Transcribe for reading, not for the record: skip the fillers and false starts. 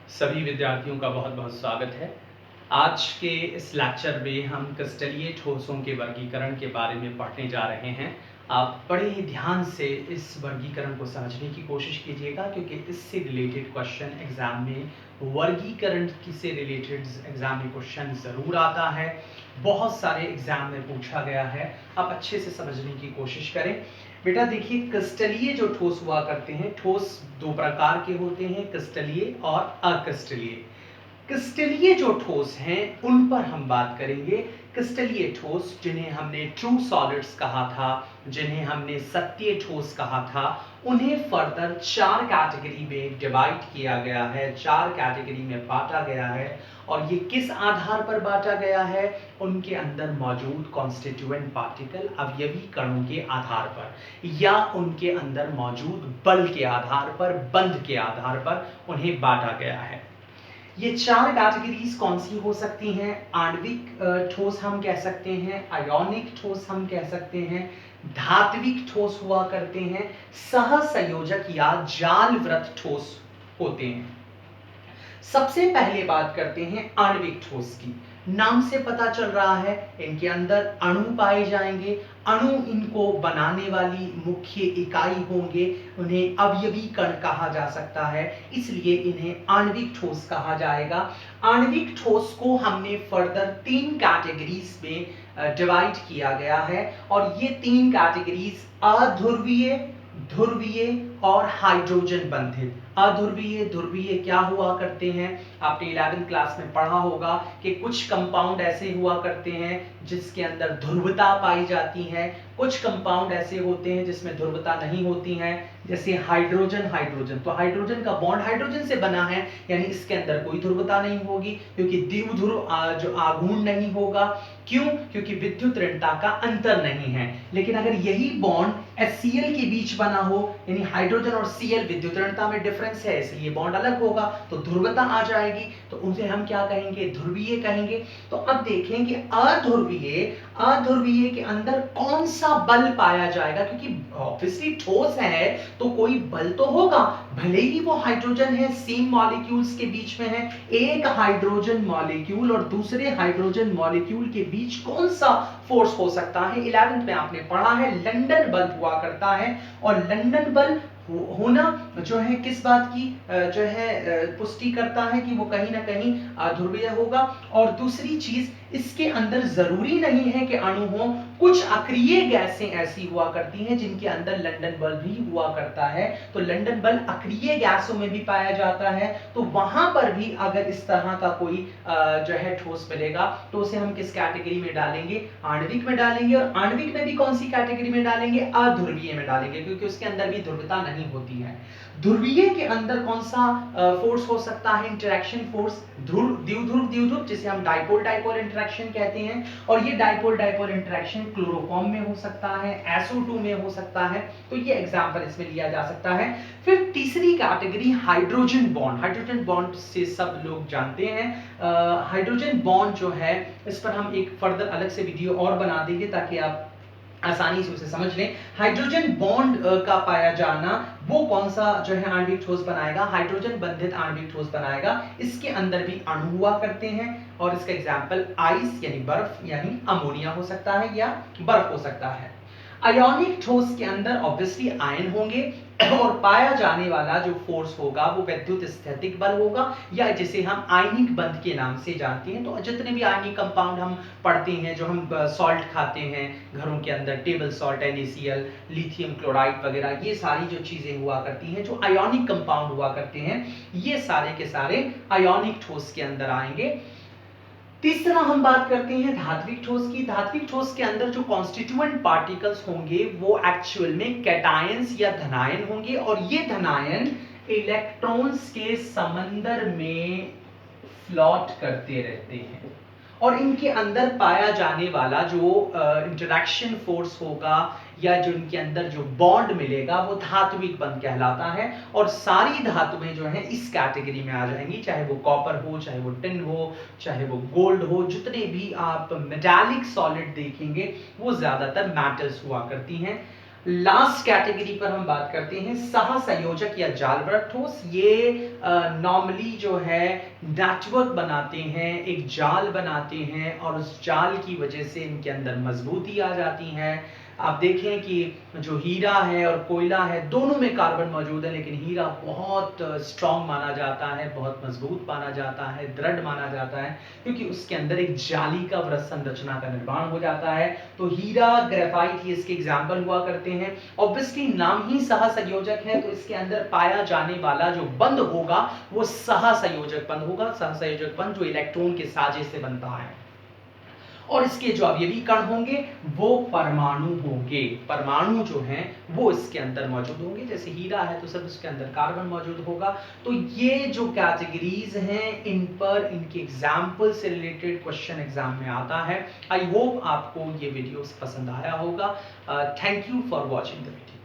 सभी विद्यार्थियों का बहुत बहुत स्वागत है। आज के इस लेक्चर में हम क्रिस्टलीय ठोसों के वर्गीकरण के बारे में पढ़ने जा रहे हैं। आप बड़े ही ध्यान से इस वर्गीकरण को समझने की कोशिश कीजिएगा, क्योंकि इससे रिलेटेड क्वेश्चन एग्जाम में वर्गीकरण से रिलेटेड एग्जाम में क्वेश्चन ज़रूर आता है। बहुत सारे एग्जाम में पूछा गया है। आप अच्छे से समझने की कोशिश करें। बेटा देखिए, क्रिस्टलीय जो ठोस हुआ करते हैं, ठोस दो प्रकार के होते हैं, क्रिस्टलीय और अक्रिस्टलीय। क्रिस्टलीय जो ठोस हैं उन पर हम बात करेंगे। क्रिस्टलीय ठोस जिन्हें हमने ट्रू सॉलिड्स कहा था, जिन्हें हमने सत्य ठोस कहा था, उन्हें फर्दर चार कैटेगरी में डिवाइड किया गया है, चार कैटेगरी में बांटा गया है। और ये किस आधार पर बांटा गया है? उनके अंदर मौजूद कॉन्स्टिट्यूएंट पार्टिकल अवयवी कणों के आधार पर, या उनके अंदर मौजूद बल के आधार पर, बंध के आधार पर उन्हें बांटा गया है। ये चार कैटेगरीज कौन सी हो सकती हैं? आणविक ठोस हम कह सकते हैं, आयोनिक ठोस हम कह सकते हैं, धात्विक ठोस हुआ करते हैं, सहसंयोजक या जालवृत ठोस होते हैं। सबसे पहले बात करते हैं आणविक ठोस की। नाम से पता चल रहा है इनके अंदर अणु पाए जाएंगे। अणु इनको बनाने वाली मुख्य इकाई होंगे। उन्हें अवयवी कण कहा जा सकता है, इसलिए इन्हें आणविक ठोस कहा जाएगा। आणविक ठोस को हमने फर्दर तीन कैटेगरीज में डिवाइड किया गया है, और ये तीन कैटेगरीज अध्रुवीय, ध्रुवीय और हाइड्रोजन बंधित। अध्रुवीय, ध्रुवीय क्या हुआ करते हैं? आपने 11वीं क्लास में पढ़ा होगा कि कुछ कंपाउंड ऐसे हुआ करते हैं जिसके अंदर ध्रुवता पाई जाती है, कुछ कंपाउंड ऐसे होते हैं जिसमें ध्रुवता नहीं होती है, जैसे हाइड्रोजन। हाइड्रोजन तो हाइड्रोजन का बॉन्ड हाइड्रोजन से बना है, यानी इसके अंदर कोई ध्रुवता नहीं होगी, क्योंकि द्विध्रुव जो आघूर्ण नहीं होगा। क्यों? क्योंकि विद्युत ऋणता का अंतर नहीं है। लेकिन अगर यही बॉन्ड HCl के बीच बना हो, यानी हाइड्रोजन और Cl विद्युत ऋणता में डिफरेंस है, इसलिए बॉन्ड अलग होगा, तो ध्रुवता आ जाएगी, तो उसे हम क्या कहेंगे? ध्रुवीय कहेंगे। तो अब देखें कि अध्रुवीय के अंदर कौन सा बल पाया जाएगा, क्योंकि ऑब्वियसली ठोस है तो कोई बल तो होगा, भले ही वो हाइड्रोजन है, सेम मॉलिक्यूल्स के बीच में है। एक हाइड्रोजन मॉलिक्यूल और दूसरे हाइड्रोजन मॉलिक्यूल के बीच कौन सा फोर्स हो सकता है? 11th में आपने पढ़ा है, लंदन बल हुआ करता है। और लंदन बल होना जो है किस बात की जो है पुष्टि करता है कि वो कहीं ना कहीं ध्रुवीय होगा। और दूसरी चीज, इसके अंदर जरूरी नहीं है कि अणु हो, कुछ अक्रिय गैसें ऐसी हुआ करती हैं जिनके अंदर लंदन बल भी हुआ करता है। तो लंदन बल अक्रिय गैसों में भी पाया जाता है, तो वहां पर भी अगर इस तरह का कोई जो है ठोस मिलेगा तो उसे हम किस कैटेगरी में डालेंगे? आणविक में डालेंगे। और आणविक में भी कौन सी कैटेगरी में डालेंगे? अध्रुवीय में डालेंगे, क्योंकि उसके अंदर भी ध्रुवता नहीं होती है। ध्रुवीय के अंदर कौन सा फोर्स हो सकता है? इंटरेक्शन फोर्स, द्विध्रुव, जिसे हम डाइपोल डाइपोल इंटरेक्शन कहते हैं। और ये डाइपोल डाइपोल इंटरेक्शन क्लोरोफॉर्म में हो सकता है, SO2 में हो सकता है। तो ये एग्जांपल इसमें लिया जा सकता है। फिर तीसरी category hydrogen bond. Hydrogen bond से सब लोग जानते हैं। हाइड्रोजन बॉन्ड जो है, इस पर हम एक फर्दर अलग से वीडियो और बना देंगे ताकि आप आसानी से उसे समझ लें। हाइड्रोजन बॉन्ड का पाया जाना वो कौन सा जो है आणविक ठोस बनाएगा? हाइड्रोजन बंधित आणविक ठोस बनाएगा। इसके अंदर भी अणु हुआ करते हैं, और इसका एग्जांपल आइस यानी बर्फ यानी अमोनिया हो सकता है, या बर्फ हो सकता है। आयोनिक ठोस के अंदर ऑब्वियसली आयन होंगे, और पाया जाने वाला जो फोर्स होगा वो विद्युत स्थैतिक बल होगा, या जिसे हम आयनिक बंध के नाम से जानते हैं। तो जितने भी आयनिक कंपाउंड हम पढ़ते हैं, जो हम सॉल्ट खाते हैं घरों के अंदर, table salt, NaCl, lithium chloride वगैरह, ये सारी जो चीजें हुआ करती हैं, जो आयोनिक कंपाउंड हुआ करते हैं, ये सारे के सारे आयोनिक ठोस के अंदर आएंगे। तीसरा हम बात करते हैं धात्विक ठोस की। धात्विक ठोस के अंदर जो कॉन्स्टिट्यूएंट पार्टिकल्स होंगे वो एक्चुअल में कैटायंस या धनायन होंगे, और ये धनायन इलेक्ट्रॉन्स के समंदर में फ्लोट करते रहते हैं। और इनके अंदर पाया जाने वाला जो इंटरेक्शन फोर्स होगा, या जो इनके अंदर जो बॉन्ड मिलेगा, वो धात्विक बंध कहलाता है। और सारी धातुएं जो हैं इस कैटेगरी में आ जाएंगी, चाहे वो कॉपर हो, चाहे वो टिन हो, चाहे वो गोल्ड हो। जितने भी आप मेटालिक सॉलिड देखेंगे वो ज्यादातर मेटल्स हुआ करती हैं। लास्ट कैटेगरी पर हम बात करते हैं सहसंयोजक या जालवरक ठोस। ये नॉर्मली जो है नेटवर्क बनाते हैं, एक जाल बनाते हैं और उस जाल की वजह से इनके अंदर मजबूती आ जाती है। आप देखें कि जो हीरा है और कोयला है दोनों में कार्बन मौजूद है, लेकिन हीरा बहुत स्ट्रांग माना जाता है, बहुत मजबूत माना जाता है, दृढ़ माना जाता है, क्योंकि उसके अंदर एक जाली का व्रत संरचना का निर्माण हो जाता है। तो हीरा, ग्रेफाइट ये इसके एग्जाम्पल हुआ करते हैं। ऑब्वियसली नाम ही सहसंयोजक है, तो इसके अंदर पाया जाने वाला जो बंध होगा वो सहसंयोजक बंध होगा। सहसंयोजक बंध जो इलेक्ट्रॉन के साझे से बनता है, और इसके जो अवयवी कण होंगे वो परमाणु होंगे। परमाणु जो हैं वो इसके अंदर मौजूद होंगे। जैसे हीरा है तो सब उसके अंदर कार्बन मौजूद होगा। तो ये जो कैटेगरीज हैं, इन पर इनके एग्जाम्पल से रिलेटेड क्वेश्चन एग्जाम में आता है। आई होप आपको ये वीडियोस पसंद आया होगा। Thank you for watching the video.